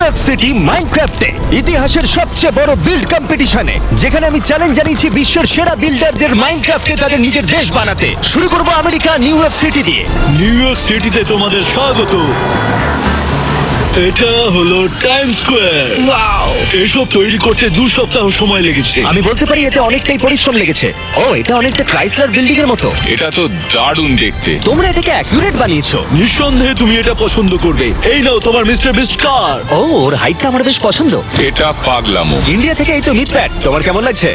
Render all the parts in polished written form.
York city মাইনক্রাফটে ইতিহাসের সবচেয়ে বড় বিল্ড কম্পিটিশনে, যেখানে আমি চ্যালেঞ্জ জানিয়েছি বিশ্বের সেরা বিল্ডারদের মাইনক্রাফটে তাদের নিজের দেশ বানাতে। শুরু করবো আমেরিকা নিউ ইয়র্ক সিটি দিয়ে। নিউ ইয়র্ক সিটিতে তোমাদের স্বাগত। এটা হলো টাইম স্কোয়ার। ওয়াও, এসব তৈরি করতে 2 সপ্তাহ সময় লেগেছে। আমি বলতে পারি এতে অনেকটাই পরিশ্রম লেগেছে। ও, এটা অনেকটা ক্রাইসলার বিল্ডিং এর মতো। এটা তো দারুণ দেখতে। তোমরা এটাকে অ্যাকুরেট বানিয়েছো। নিঃসন্দেহে তুমি এটা পছন্দ করবে। এই নাও তোমার মিস্টার বিস্ট কার। ও, ওর হাইটটা আমার বেশ পছন্দ। এটা পাগলামো। ইন্ডিয়া থেকে এই তো মিথ প্যাট, তোমার কেমন লাগছে?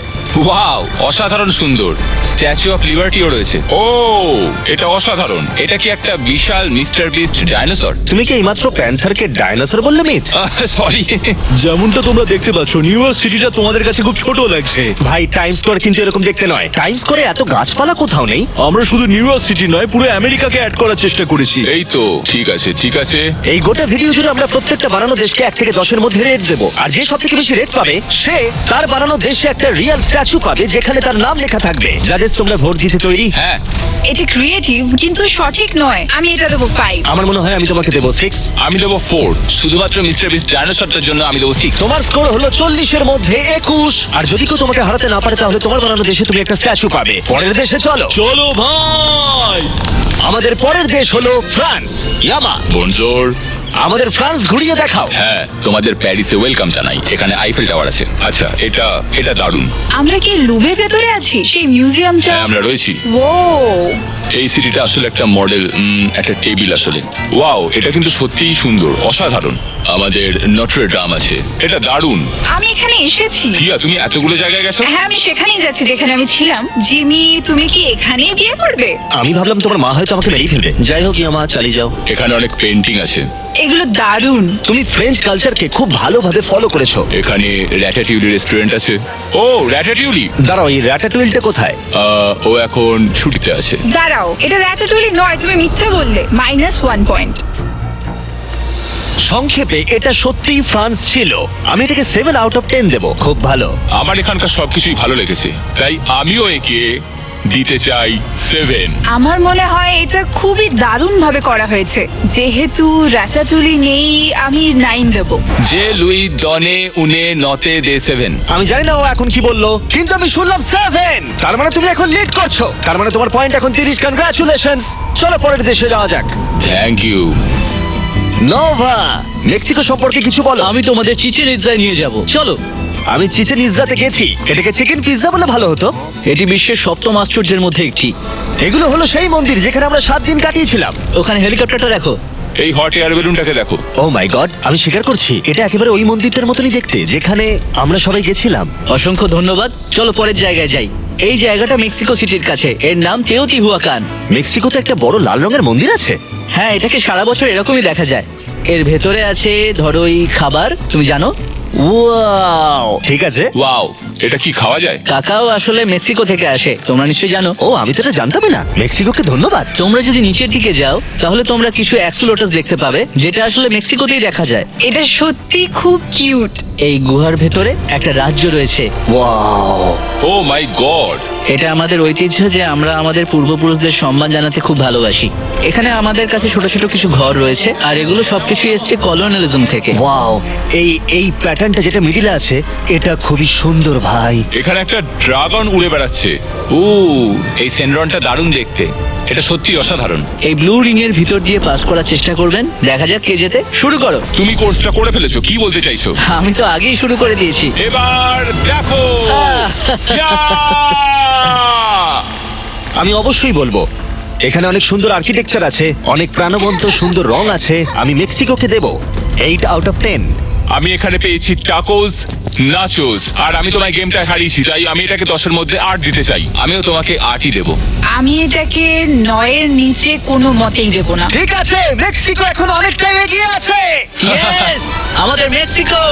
ওয়াও, অসাধারণ সুন্দর। স্ট্যাচু অফ লিবার্টিও রয়েছে। ও, এটা অসাধারণ। এটা কি একটা বিশাল মিস্টার বিস্ট ডাইনোসর? তুমি কি এইমাত্র প্যান্থারকে ডাইনোসর বললে মিথ? সরি। যেমনটা তোমরা দেখতে পাচ্ছ, নিউ ইয়র্ক সিটিটা তোমাদের কাছে খুব ছোট লাগছে। ভাই, টাইম স্কোয়ার কিন্তু এরকম দেখতে নয়। টাইম স্কোয়ারে এত গাছপালা কোথাও নেই। আমরা শুধু নিউ ইয়র্ক সিটি নয়, পুরো আমেরিকাকে অ্যাড করার চেষ্টা করেছি। এই তো, ঠিক আছে ঠিক আছে। এই গোটা ভিডিও জুড়ে আমরা প্রত্যেকটা বানানো দেশকে 1 থেকে 10 এর মধ্যে রেট দেবো, আর যে সব থেকে বেশি রেট পাবে সে তার বানানো দেশে একটা রিয়েল স্ট্যাচু পাবে, যেখানে তার নাম লেখা থাকবে। জাজেস, তোমরা ভোট দিতে তৈরি? হ্যাঁ, এটা ক্রিয়েটিভ কিন্তু সঠিক নয়। আমি এটা দেবো 5। আমার মনে হয় আমি তোমাকে দেবো 6। আমি দেবো 4। শুধুমাত্র মিস্টার বিস্ট ডাইনোসরটার জন্য আমি দেবো 6। তোমার স্কোর হলো 40 এর মধ্যে 21। আর যদি কেউ তোমাকে হারাতে না পারে, তাহলে তোমার বানানো দেশে তুমি একটা স্ট্যাচু পাবে। পরের দেশে চলো। চলো ভাই। আমাদের পরের দেশ হলো ফ্রান্স। ইয়ামা, বনজোর। আমাদের ফ্রান্স ঘুরিয়ে দেখাও। হ্যাঁ, তোমাদের প্যারিসে ওয়েলকাম জানাই। এখানে আইফেল টাওয়ার আছে। আচ্ছা, এটা দারুণ। আমরা কি লুভের ভেতরে আছি, সেই মিউজিয়ামটা? হ্যাঁ, আমরা রয়েছি। ও, এই সিটিটা আসলে একটা মডেল, একটা টেবিল আসলে। ওয়াও, এটা কিন্তু সত্যিই সুন্দর, অসাধারণ। আমাদের নটরে ডাম আছে, এটা দারুণ। আমি এখানে এসেছি। থিয়া, তুমি এতগুলো জায়গায় গেছো? হ্যাঁ, আমি সেখানেই যাচ্ছি যেখানে আমি ছিলাম। জিমি, তুমি কি এখানেই বিয়ে করবে? আমি ভাবলাম তোমার মা হয়তো আমাকে মেরেই ফেলবে। যাই হোক, ইয়ামা, চালিয়ে যাও। এখানে অনেক পেন্টিং আছে। এগুলো দারুণ। তুমি ফ্রেঞ্চ কালচারকে খুব ভালোভাবে ফলো করেছো। এখানে র্যাটাটিউলি রেস্টুরেন্ট আছে। ও, র্যাটাটিউলি। দাঁড়াও, এই র্যাটাটুইলটা কোথায়? ও এখন ছুটিতে আছে। দাঁড়াও, এটা র্যাটাটুইলি নয়, তুমি মিথ্যে বললে। -1 পয়েন্ট। সংক্ষেপে, এটা সত্যিই ফ্রান্স ছিল। আমি এটাকে 7 আউট অফ 10 দেবো। খুব ভালো। আমার এখানকার সবকিছুই ভালো লেগেছে, তাই আমিও একে দিতে চাই 7। আমার মনে হয় এটা খুবই দারুণ ভাবে করা হয়েছে। যেহেতু র্যাটাটুইলি নেই, আমি 9 দেবো। যে লুই দনে উনে নতে দে 7। আমি জানি না ও এখন কি বললো, কিন্তু আমি শুনলাম 7। তার মানে তুমি এখন লিড করছো। তার মানে তোমার পয়েন্ট এখন 30। কনগ্রাচুলেশনস। চলো পরের দেশে যাওয়া যাক। Thank you. নোভা, মেক্সিকো সম্পর্কে কিছু বলো। আমি তোমাদের চিচেন ইৎজায় নিয়ে যাব। চলো। আমি চিচেন ইৎজাতে গেছি। এটাকে চিকেন পিৎজা বলে ভালো হতো। এটি বিশ্বের 7ম আশ্চর্যের মধ্যে একটি। এগুলো হলো সেই মন্দির যেখানে আমরা 7 দিন কাটিয়েছিলাম। ওখানে হেলিকপ্টারটা দেখো। এই হট এয়ার বেলুনটাকে দেখো। ও মাই গড, আমি স্বীকার করছি, এটা একেবারে ওই মন্দিরটার মতনই দেখতে যেখানে আমরা সবাই গেছিলাম। অসংখ্য ধন্যবাদ। চলো পরের জায়গায় যাই। এই জায়গাটা মেক্সিকো সিটির কাছে। এর নাম তেওতিহুয়াকান। মেক্সিকোতে একটা বড় লাল রঙের মন্দির আছে। হ্যাঁ, এটাকে সারা বছর এরকমই দেখা যায়। এর ভেতরে আছে ধরোই খাবার, তুমি জানো? ওয়াও, ঠিক আছে। ওয়াও, এটা কি খাওয়া যায়? কাকাও আসলে মেক্সিকো থেকে আসে, তোমরা নিশ্চয়ই জানো। ও, আমি তো এটা জানতামই না। মেক্সিকোকে ধন্যবাদ। তোমরা যদি নিচের দিকে যাও, তাহলে তোমরা কিছু অ্যাক্সোলোটাস দেখতে পাবে, যেটা আসলে মেক্সিকোতেই দেখা যায়। এটা সত্যি খুব কিউট। এই গুহার ভেতরে একটা রাজ্য রয়েছে। ওয়াও, ও মাই গড। এটা আমাদের ঐতিহ্য যে আমরা আমাদের পূর্বপুরুষদের সম্মান জানাতে খুব ভালোবাসি। এখানে আমাদের কাছে ছোট ছোট কিছু ঘর রয়েছে, আর এগুলো সবকিছু এসছে কলোনিয়ালিজম থেকে। ওয়াও, এই প্যাটার্নটা যেটা মিডিলে আছে, এটা খুবই সুন্দর ভাই। এখানে একটা ড্রাগন উড়ে বেড়াচ্ছে। ও, এই সেনরনটা দারুণ দেখতে। এটা সত্যি অসাধারণ। এই ব্লু রিং এর ভিতর দিয়ে পাস করার চেষ্টা করবেন। দেখা যাক কে জেতে। শুরু করো। তুমি কোর্সটা করে ফেলেছো, কি বলতে চাইছো? আমি তো আগেই শুরু করে দিয়েছি। এবার দেখো। আমি অবশ্যই বলবো, এখানে অনেক সুন্দর আর্কিটেকচার আছে, অনেক প্রাণবন্ত সুন্দর রং আছে। আমি মেক্সিকোকে দেব 8 আউট অফ 10। আমি এখানে পেয়েছি টাকোস, নাচোস, আর আমি তোমায় গেমটা হারিয়েছি, তাই আমি এটাকে 10 এর মধ্যে 8 দিতে চাই। আমিও তোমাকে 8ই দেবো। আমি এটাকে 9 এর নিচে কোনো মতেই দেবো না। ঠিক আছে, মেক্সিকো এখন অনেকটাই এগিয়ে আছে। ইয়েস, আমাদের মেক্সিকো।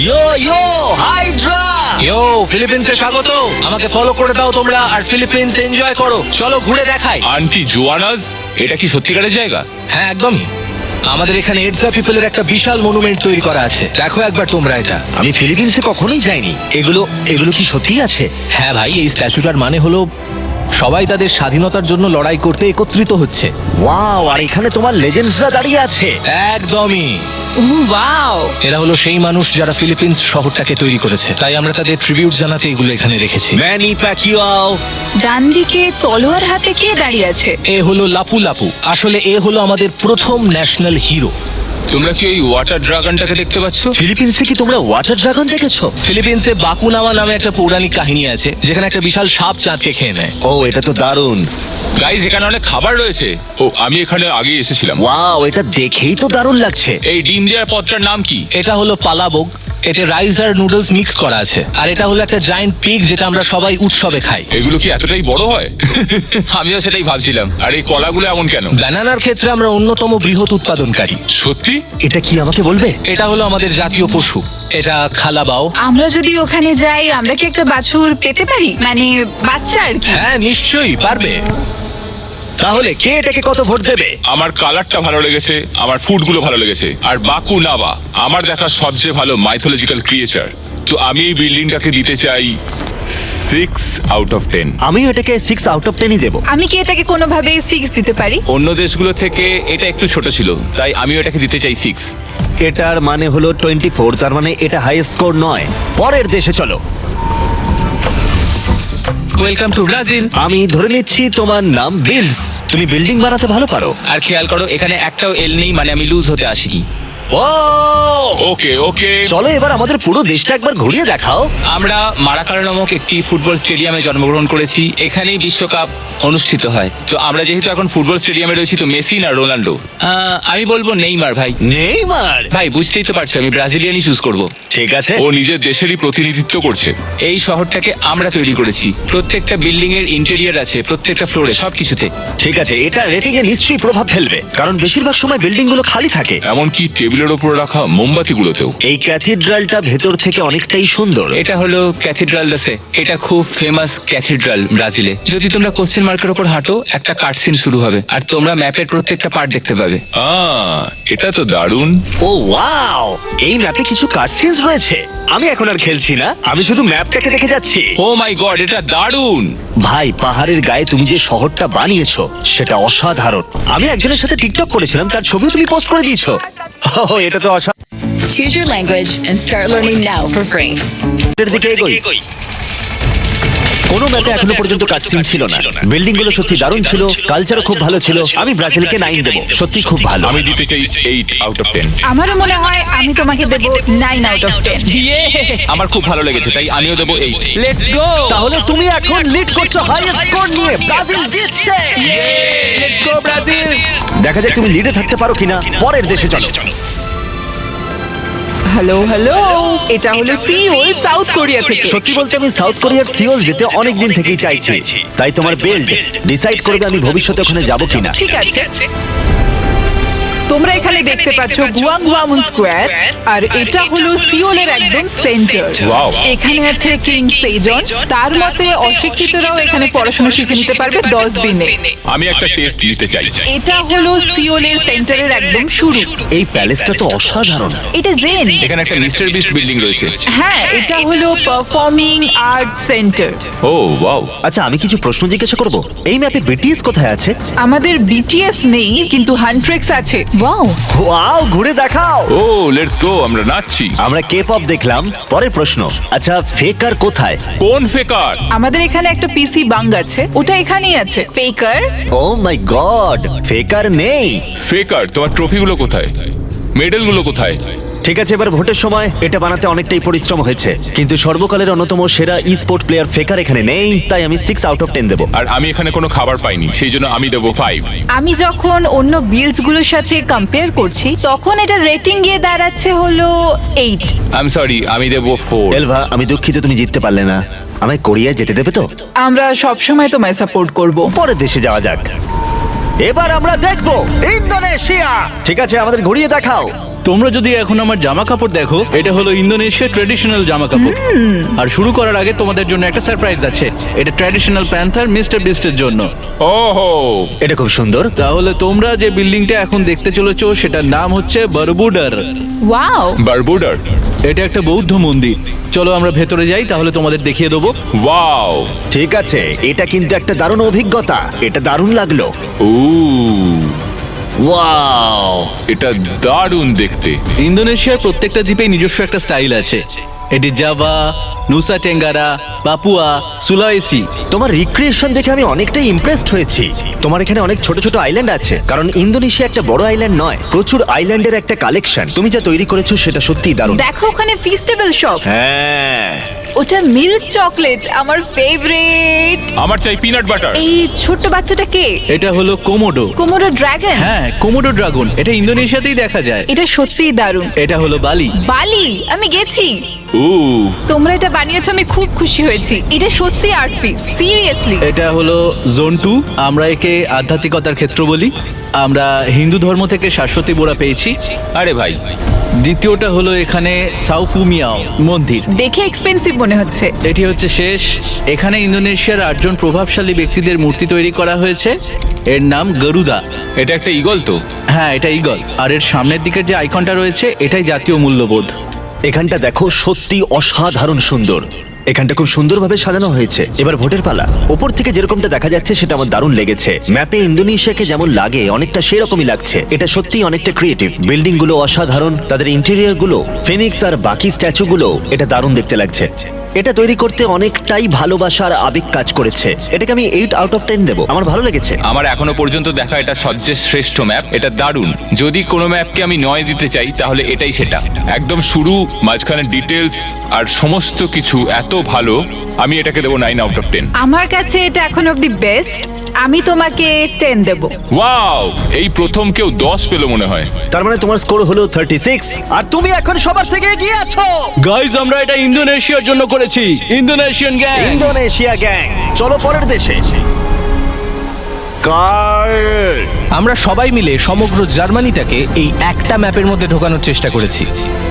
ইয়ো হাইড্রা। ইয়ো, ফিলিপিন্সে স্বাগত। আমাকে ফলো করে দাও তোমরা, আর ফিলিপিন্স এনজয় করো। চলো ঘুরে দেখাই। আন্টি জোয়ানাস, এটা কি সত্যিকারের জায়গা? হ্যাঁ, একদমই। আমাদের এখানে এডসা পিপলের একটা বিশাল মনুমেন্ট তৈরি করা আছে। দেখো একবার তোমরা এটা। আমি ফিলিপিন্সে কখনোই যাইনি। এগুলো কি সত্যিই আছে? হ্যাঁ ভাই, এই স্ট্যাচুটার মানে হলো সবাই তাদের স্বাধীনতার জন্য লড়াই করতে একত্রিত হচ্ছে। ওয়াও, আর এখানে তোমার লেজেন্ডসরা দাঁড়িয়ে আছে। একদমই। ওয়াও, এরা হলো সেই মানুষ যারা ফিলিপিন্স শহরটাকে তৈরি করেছে, তাই আমরা তাদের ট্রিবিউট জানাতে এগুলো এখানে রেখেছি। ম্যানি প্যাকিয়াও। ডান দিকে তলোয়ার হাতে কে দাঁড়িয়ে আছে? এ হলো লাপু লাপু, আসলে এ হলো আমাদের প্রথম ন্যাশনাল হিরো। তোমরা কি ওই ওয়াটার ড্রাগনটাকে দেখতে পাচ্ছ? ফিলিপিন্সে কি তোমরা ওয়াটার ড্রাগন দেখেছো? ফিলিপিন্সে বাকুনাওয়া নামে একটা পৌরাণিক কাহিনী আছে, যেখানে একটা বিশাল সাপ চাঁদকে খেয়ে নেয়। ও, এটা তো দারুণ। গাইজ, এখানে অনেক খাবার রয়েছে। ও, আমি এখানে আগে এসেছিলাম। ওয়াও, এটা দেখেই তো দারুণ লাগছে। এই ডিম দেওয়ার পদটার নাম কি? এটা হলো পালাবোগ। এতে রাইস আর নুডলস মিক্স করা আছে, আর এটা হলো একটা জায়ান্ট পিগ যেটা আমরা সবাই উৎসবে খাই। এগুলো কি এতটাই বড় হয়? আমিও সেটাই ভাবছিলাম। আর এই কলাগুলো এমন কেন? ব্যানানার ক্ষেত্রে আমরা অন্যতম বৃহৎ উৎপাদনকারী। সত্যি? এটা কি আমাকে বলবে? এটা হলো আমাদের জাতীয় পশু, এটা খালাবাও। আমরা যদি ওখানে যাই, আমরা কি একটা বাছুর পেতে পারি? মানে বাচ্চা আর কি। হ্যাঁ, নিশ্চয়ই পারবে। তাহলে কে এটাকে কত ভোট দেবে? আমার কালারটা ভালো লেগেছে, আমার ফুডগুলো ভালো লেগেছে, আর বাকু নাবা আমার দেখা সবচেয়ে ভালো মাইথোলজিক্যাল ক্রিয়েচার। তো আমি এই বিল্ডিংটাকে দিতে চাই 6 আউট অফ 10। আমিও এটাকে 6 আউট অফ 10ই দেবো। আমি কি এটাকে কোনোভাবে 6 দিতে পারি? অন্য দেশগুলো থেকে এটা একটু ছোট ছিল, তাই আমিও এটাকে দিতে চাই 6। এটার মানে হলো 24, তার মানে এটা হাই স্কোর নয়। পরের দেশে চলো। Welcome to Brazil. আমি ধরে নিচ্ছি তোমার নাম বিলস। তুমি বিল্ডিং বানাতে ভালো পারো। আর খেয়াল করো, এখানে একটাও এল নেই, মানে আমি লুজ হতে আসিনি। ও, ওকে ওকে। চলো এবার আমাদের পুরো দেশটা একবার ঘুরিয়ে দেখাও। আমরা মারাকারা নামক একটি ফুটবল স্টেডিয়ামে জন্মগ্রহণ করেছি। এখানেই বিশ্বকাপ অনুষ্ঠিত হয়। তো আমরা যেহেতু এখন ফুটবল স্টেডিয়ামে রয়েছি, তো মেসি না রোনাল্ডো? আমি বলবো নেইমার ভাই। নেইমার। ভাই, বুঝতেই তো পারছো, আমি ব্রাজিলিয়ানই চুজ করব। ঠিক আছে। ও নিজের দেশেরই প্রতিনিধিত্ব করছে। এই শহরটাকে আমরা তৈরি করেছি। প্রত্যেকটা বিল্ডিং এর ইন্টেরিয়র আছে, প্রত্যেকটা ফ্লোরে, সবকিছুতে। ঠিক আছে, এটা রেটিং এ নিশ্চয়ই প্রভাব ফেলবে, কারণ বেশিরভাগ সময় বিল্ডিং গুলো খালি থাকে। এমনকি টেবিলের ওপর রাখা মোমবাতিগুলোতেও। এই ক্যাথিড্রালটা ভেতর থেকে অনেকটাই সুন্দর। এটা হলো ক্যাথিড্রাল দাসে। এটা খুব ফেমাস ক্যাথিড্রাল ব্রাজিলে। যদি তোমরা কোশ্চেন মার্কের উপর হাঁটো, একটা কাটসিন শুরু হবে, আর তোমরা ম্যাপের প্রত্যেকটা পার্ট দেখতে পাবে। এটা তো দারুণ। ও ওয়াও, এই ম্যাপে কিছু কাটসিনস রয়েছে। আমি এখন আর খেলছি না, আমি শুধু ম্যাপটাকে দেখে যাচ্ছি। ও মাই গড, এটা দারুণ। ভাই, পাহাড়ের গায়ে তুমি যে শহরটা বানিয়েছো সেটা অসাধারণ। আমি একজনের সাথে টিকটক করেছিলাম, তার ছবিও তুমি পোস্ট করে দিয়েছো। ও, এটা তো অসাধারণ। Choose your language and start learning now for free. এর দিকে এগোই। কোনো ম্যাপে এখনো পর্যন্ত কাটসিন ছিল না। বিল্ডিং গুলো সত্যি দারুণ ছিল, কালচারও খুব ভালো ছিল। আমি ব্রাজিলকে 9 দেবো, সত্যি খুব ভালো। আমি দিতে চাই 8 আউট অফ 10। আমারও মনে হয় আমি তোমাকে দেবো 9 আউট অফ 10। আমার খুব ভালো লেগেছে, তাই আমিও দেবো 8। Let's go. তাহলে তুমি এখন লিড করছো হাইয়েস্ট স্কোর নিয়ে। ব্রাজিল জিতছে। Let's go Brazil. দেখা যাক তুমি লিডে থাকতে পারো কিনা। পরের দেশে চলো। হ্যালো হ্যালো, এটা হলো সিওল, সাউথ কোরিয়া থেকে। সত্যি বলতে আমি সাউথ কোরিয়ার সিওল যেতে অনেক দিন থেকেই চাইছি, তাই তোমার বেল্ট ডিসাইড করবে আমি ভবিষ্যতে ওখানে যাব কিনা। ঠিক আছে, তোমরা এখানে দেখতে পাচ্ছ গুয়াংগুয়ামুন স্কোয়ার, আর এটা হলো সিওলের একদম সেন্টার। Wow. এখানে আছে কিং সেজন। তার মতে অশিক্ষিতরাও এখানে পড়াশোনা শিখে নিতে পারবে 10 দিনে। আমি একটা টেস্ট নিতে চাই। এটা হলো সিওলের সেন্টারের একদম শুরু। এই প্যালেসটা তো অসাধারণ। এটা জেন। এখানে একটা মিস্টার বিস্ট বিল্ডিং রয়েছে। হ্যাঁ, এটা হলো পারফর্মিং আর্ট সেন্টার। ও ওয়াও। আচ্ছা, আমি কিছু প্রশ্ন জিজ্ঞাসা করব। এই ম্যাপে বিটিএস কোথায় আছে? আমাদের বিটিএস নেই, কিন্তু হান্ট্রেক্স আছে। ওয়াও, ওয়াও, ঘুরে দেখাও। ও লেটস গো, আমরা নাচছি। আমরা কে পপ দেখলাম। পরের প্রশ্ন, আচ্ছা ফেকার কোথায়? কোন ফেকার? আমাদের এখানে একটা পিসি বাং আছে, ওটা এখানেই আছে। ফেকার? ও মাই গড, ফেকার নেই। ফেকার, তোমার ট্রফিগুলো কোথায়? মেডেলগুলো কোথায়? ঠিক আছে, এবার ভোটের সময় এটা বানাতে অনেকটাই পরিশ্রম হয়েছে, কিন্তু সর্বকালের অন্যতম সেরা ই স্পোর্ট প্লেয়ার ফেকার এখানে নেই, তাই আমি 6 আউট অফ 10 দেবো। আর আমি এখানে কোনো খাবার পাইনি, সেই জন্য আমি দেবো 5। আমি যখন অন্য বিল্ডস গুলোর সাথে কম্পেয়ার করছি, তখন এটা রেটিং গিয়ে দাঁড়াচ্ছে হলো 8। আই এম সরি, আমি দেবো 4। এলভা, আমি দুঃখিত তুমি জিততে পারলে না। আমায় কোরিয়ায় যেতে দেবে তো? আমরা সব সময় তোমায় সাপোর্ট করব। পরের দেশে যাওয়া যাক। এবার আমরা দেখবো ইন্দোনেশিয়া। ঠিক আছে, আমাদের ঘুরিয়ে দেখাও। তোমরা যদি এখন আমার জামা কাপড় দেখো, এটা হলো ইন্দোনেশিয়ার ট্র্যাডিশনাল জামা কাপড়। আর শুরু করার আগে তোমাদের জন্য একটা সারপ্রাইজ আছে। এটা ট্র্যাডিশনাল প্যান্থার মিস্টার বিস্টের জন্য। ওহো, এটা খুব সুন্দর। তাহলে তোমরা যে বিল্ডিংটা এখন দেখতে চলেছো, সেটার নাম হচ্ছে বরবুডার। ওয়াও, বারবুডার। এটা একটা বৌদ্ধ মন্দির। চলো আমরা ভেতরে যাই, তাহলে তোমাদের দেখিয়ে দেবো। ওয়াও। ঠিক আছে, এটা কিন্তু একটা দারুণ অভিজ্ঞতা। এটা দারুণ লাগলো। ও ওয়াও! এটা দারুণ দেখতে। ইন্দোনেশিয়ার প্রত্যেকটা দ্বীপে নিজস্ব একটা স্টাইল আছে। এটি জাভা, নুসা টেঙ্গারা, পাপুয়া, সুলাওয়েসি। তোমার রিক্রিয়েশন দেখে আমি অনেকটাই ইমপ্রেসড হয়েছি। তোমার এখানে অনেক ছোট ছোট আইল্যান্ড আছে, কারণ ইন্দোনেশিয়া একটা বড় আইল্যান্ড নয়, প্রচুর আইল্যান্ডের একটা কালেকশন। তুমি যা তৈরি করেছো সেটা সত্যিই দারুণ। দেখো ওখানে ফিস্টেবল শপ, হ্যাঁ, ওটা মিল্ক চকলেট আমার ফেভারিট। আমার চাই পিনাট বাটার। এই ছোট্ট বাচ্চাটা কে? এটা হলো কোমোডো। Komodo dragon? হ্যাঁ, কোমোডো ড্রাগন। এটা ইন্দোনেশিয়াতেই দেখা যায়। এটা সত্যিই দারুণ। এটা হলো বালি। বালি, আমি গেছি। ও, তোমরা এটা বানিয়েছো, আমি খুব খুশি হয়েছি। এটা সত্যি আর্ট পিস, সিরিয়াসলি। এটা হলো জোন 2। আমরা একে আধ্যাত্মিকতার ক্ষেত্র বলি। আমরা হিন্দু ধর্ম থেকে শাশ্বতী বোরা পেয়েছি। আরে ভাই, দ্বিতীয়টা হলো এখানে সাউফুমিয়াও মন্দির। দেখে এক্সপেন্সিভ মনে হচ্ছে। এটি হচ্ছে শেষ। এখানে ইন্দোনেশিয়ার 8 জন প্রভাবশালী ব্যক্তিদের মূর্তি তৈরি করা হয়েছে। এর নাম গরুদা। এটা একটা ঈগল তো? হ্যাঁ, এটা ঈগল। আর এর সামনের দিকের যে আইকনটা রয়েছে এটাই জাতীয় মূল্যবোধ। এখানটা দেখো, সত্যি অসাধারণ সুন্দর। এখানটা খুব সুন্দরভাবে সাজানো হয়েছে। এবার ভোটের পালা। ওপর থেকে যেরকমটা দেখা যাচ্ছে সেটা আমার দারুণ লেগেছে। ম্যাপে ইন্দোনেশিয়াকে যেমন লাগে অনেকটা সেরকমই লাগছে। এটা সত্যিই অনেকটা ক্রিয়েটিভ। বিল্ডিং গুলো অসাধারণ, তাদের ইন্টেরিয়র গুলো, ফিনিক্স আর বাকি স্ট্যাচু গুলো, এটা দারুণ দেখতে লাগছে। এটা তৈরি করতে অনেকটাই ভালোবাসার আবেগ কাজ করেছে। এটাকে আমি 8 আউট অফ 10 দেবো। আমার ভালো লেগেছে। আমার এখনো পর্যন্ত দেখা এটা সবচেয়ে শ্রেষ্ঠ ম্যাপ। এটা দারুণ। যদি কোনো ম্যাপকে আমি 9 দিতে চাই তাহলে এটাই সেটা। একদম শুরু, মাঝখানে ডিটেলস আর সমস্ত কিছু এত ভালো। আমি এটাকে দেবো 9 আউট অফ 10। আমার কাছে এটা এখন অব্দি বেস্ট। আমি তোমাকে 10 দেবো। ওয়াও, এই প্রথম কেউ 10 পেলো মনে হয়। তার মানে তোমার স্কোর হলো 36, আর তুমি এখন সবার থেকে এগিয়ে আছো। গাইজ, আমরা এটা ইন্দোনেশিয়ার জন্য করেছি। Indonesian gang. ইন্দোনেশিয়া গ্যাং, চলো পরের দেশে। কার্ল, আমরা সবাই মিলে সমগ্র জার্মানিটাকে এই একটা ম্যাপের মধ্যে ঢোকানোর চেষ্টা করেছি।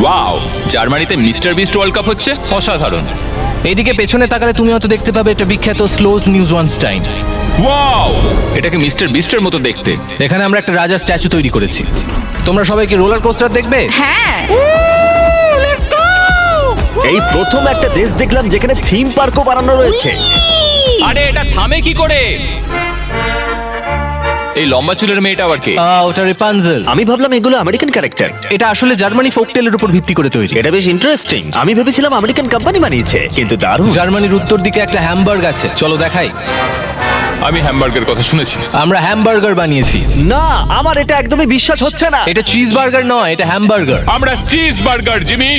ওয়াও, জার্মানিতে মিস্টার বিস্ট ওয়ার্ল্ড কাপ হচ্ছে, অসাধারণ। এইদিকে পেছনে তাকালে তুমি হয়তো দেখতে পাবে এটা বিখ্যাত স্লোজ নিউজওয়ানস্টাইন। ওয়াও, এটাকে মিস্টার বিস্টের মতো দেখতে। এখানে আমরা একটা রাজার স্ট্যাচু তৈরি করেছি। তোমরা সবাই কি রোলার কোস্টার দেখবে? হ্যাঁ, এই প্রথম একটা দেশ দেখলাম যেখানে থিম পার্কও বানানো রয়েছে। আরে এটা থামে কি করে? এই লম্বা চুলের মেয়েটা আবার কে? ওটা রেপানজেল। আমি ভাবলাম এগুলো আমেরিকান ক্যারেক্টার। এটা আসলে জার্মানি ফোকটেলের উপর ভিত্তি করে তৈরি। এটা বেশ ইন্টারেস্টিং। আমি ভেবেছিলাম আমেরিকান কোম্পানি বানিয়েছে, কিন্তু দারুণ। জার্মানির উত্তর দিকে একটা হ্যামবার্গ আছে, চলো দেখাই। আমি হ্যামবার্গের কথা শুনেছি। আমরা হ্যামবার্গার বানিয়েছি। না, আমার এটা একদমই বিশ্বাস হচ্ছে না। এটা চিজ বার্গার নয়, এটা হ্যামবার্গার। আমরা cheese burger, Jimmy.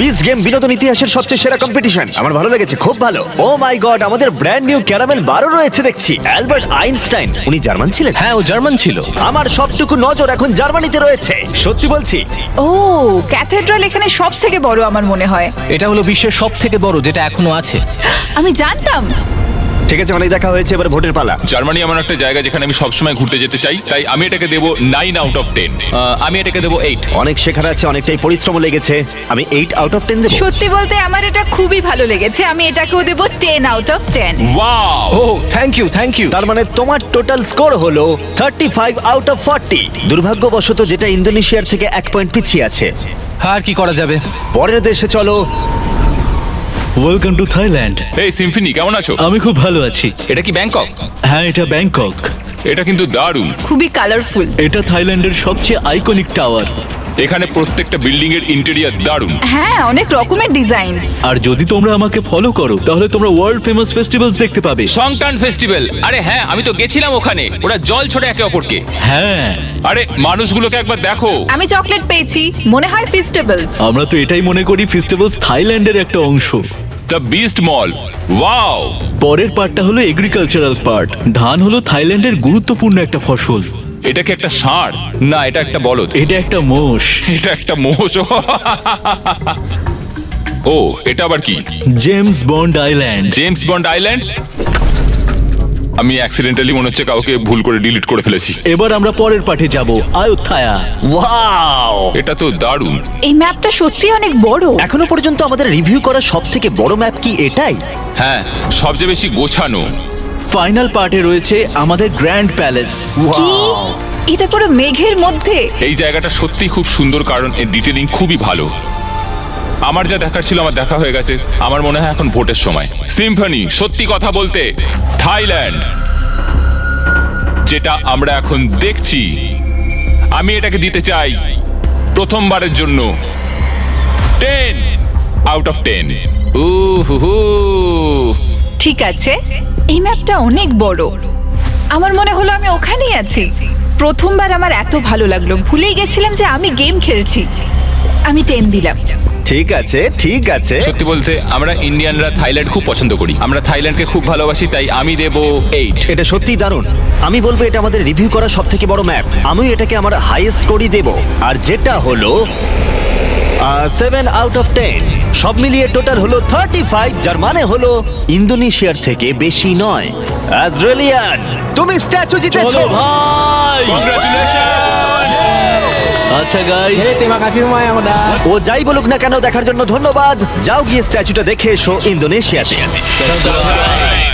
Beast game বিনোদন ইতিহাসের সবচেয়ে সেরা কম্পিটিশন। আমার ভালো লেগেছে, খুব ভালো। ও মাই গড, আমাদের ব্র্যান্ড নিউ ক্যারামেল বারও রয়েছে দেখছি। অ্যালবার্ট আইনস্টাইন, উনি জার্মান ছিলেন। হ্যাঁ, ও জার্মান ছিল। আমার সবটুকু নজর এখন জার্মানিতে রয়েছে, সত্যি বলছি। ও ক্যাথেড্রাল এখানে সব থেকে বড় আমার মনে হয়। এটা হলো বিশ্বের সব থেকে বড় যেটা এখনো আছে। আমি জানতাম। ঠিক আছে, অনেক দেখা হয়েছে, এবার ভোটের পালা। জার্মানি এমন একটা জায়গা যেখানে আমি সবসময় ঘুরতে যেতে চাই, তাই আমি এটাকে দেবো 9 আউট অফ 10। আমি এটাকে দেবো 8। অনেক শেখার আছে, অনেকটাই পরিশ্রম লেগেছে। আমি 8 আউট অফ 10 দেবো। সত্যি বলতে আমার এটা খুবই ভালো লেগেছে। আমি এটাকেও দেবো 10 out of 10। Wow, oh thank you, thank you. তার মানে তোমার টোটাল স্কোর হলো 35 আউট অফ 40। দুর্ভাগ্যবশত যেটা ইন্দোনেশিয়ার থেকে 1 পয়েন্ট পিছিয়ে আছে। আর কি করা যাবে? পরের দেশে চলো। Welcome to Thailand. এই সিম্ফনি, কেমন আছো? আমি খুব ভালো আছি। এটা কি ব্যাংকক? হ্যাঁ, এটা ব্যাংকক। এটা কিন্তু দারুণ। খুবই কালারফুল। এটা থাইল্যান্ডের সবচেয়ে আইকনিক টাওয়ার। এখানে প্রত্যেকটা বিল্ডিং এর ইন্টেরিয়র দারুণ। হ্যাঁ, অনেক রকমের ডিজাইন। আর যদি তোমরা আমাকে ফলো করো তাহলে তোমরা ওয়ার্ল্ড ফেমাস ফেস্টিভ্যালস দেখতে পাবে। সংটান ফেস্টিভ্যাল। আরে হ্যাঁ, আমি তো গেছিলাম ওখানে। ওরা জল ছোড়ে একে অপরকে। হ্যাঁ, আরে মানুষগুলোকে একবার দেখো। আমি চকলেট পেয়েছি, মনে হয় ফিস্টেবলস। আমরা তো এটাই মনে করি ফেস্টিভ্যালস থাইল্যান্ডের একটা অংশ। The beast mall, wow. পরের পার্টটা হলো এগ্রিকালচারাল পার্ট। ধান হলো থাইল্যান্ডের গুরুত্বপূর্ণ একটা ফসল। এটা কি একটা ষাঁড়? না, এটা একটা বলদ। এটা একটা মোষ। এটা একটা মোষ। ও, এটা আবার কি? James bond island. James bond island. আমি অ্যাক্সিডেন্টালি মনে হচ্ছে কাউকে ভুল করে ডিলিট করে ফেলেছি। এবার আমরা পরের পার্টে যাব, আয়ুথায়া। ওয়াও, এটা তো দারুণ। এই ম্যাপটা সত্যি অনেক বড়। এখনো পর্যন্ত আমাদের রিভিউ করা সবথেকে বড় ম্যাপ কি এটাই? হ্যাঁ, সবচেয়ে বেশি গোছানো। ফাইনাল পার্টে রয়েছে আমাদের গ্র্যান্ড প্যালেস। কি? এটা পুরো মেঘের মধ্যে। এই জায়গাটা সত্যি খুব সুন্দর, কারণ এর ডিটেলিং খুবই ভালো। আমার যা দেখার ছিল আমার দেখা হয়ে গেছে। আমার মনে হয় এখন ভোটের সময়। সিম্ফনি, সত্যি কথা বলতে থাইল্যান্ড যেটা আমরা এখন দেখছি, আমি এটাকে দিতে চাই প্রথমবারের জন্য 10 আউট অফ 10। ঠিক আছে, এই ম্যাপটা অনেক বড়। আমার মনে হলো আমি ওখানেই আছি। প্রথমবার আমার এত ভালো লাগলো, ভুলেই গেছিলাম যে আমি গেম খেলছি। আমি 10 দিলাম। ঠিক আছে, ঠিক আছে। সত্যি বলতে আমরা ইন্ডিয়ানরা থাইল্যান্ড খুব পছন্দ করি, আমরা থাইল্যান্ডকে খুব ভালোবাসি, তাই আমি দেব 8। এটা সত্যিই দারুণ। আমি বলবো এটা আমাদের রিভিউ করা সব থেকে বড় ম্যাপ। আমিও এটাকে আমার হাইয়েস্ট স্কোরই দেব, আর যেটা হলো 7 আউট অফ 10। সব মিলিয়ে টোটাল হলো 35, যার মানে হলো ইন্দোনেশিয়ার থেকে বেশি নয়। আজরালিয়ান, তুমি স্ট্যাচু জিতেছো ভাই। কংগ্রাচুলেশন। আচ্ছা গাইস, ও যাই বলুক না কেন, দেখার জন্য ধন্যবাদ। যাও গিয়ে স্ট্যাচুটা দেখে এসো ইন্দোনেশিয়াতে। subscribe.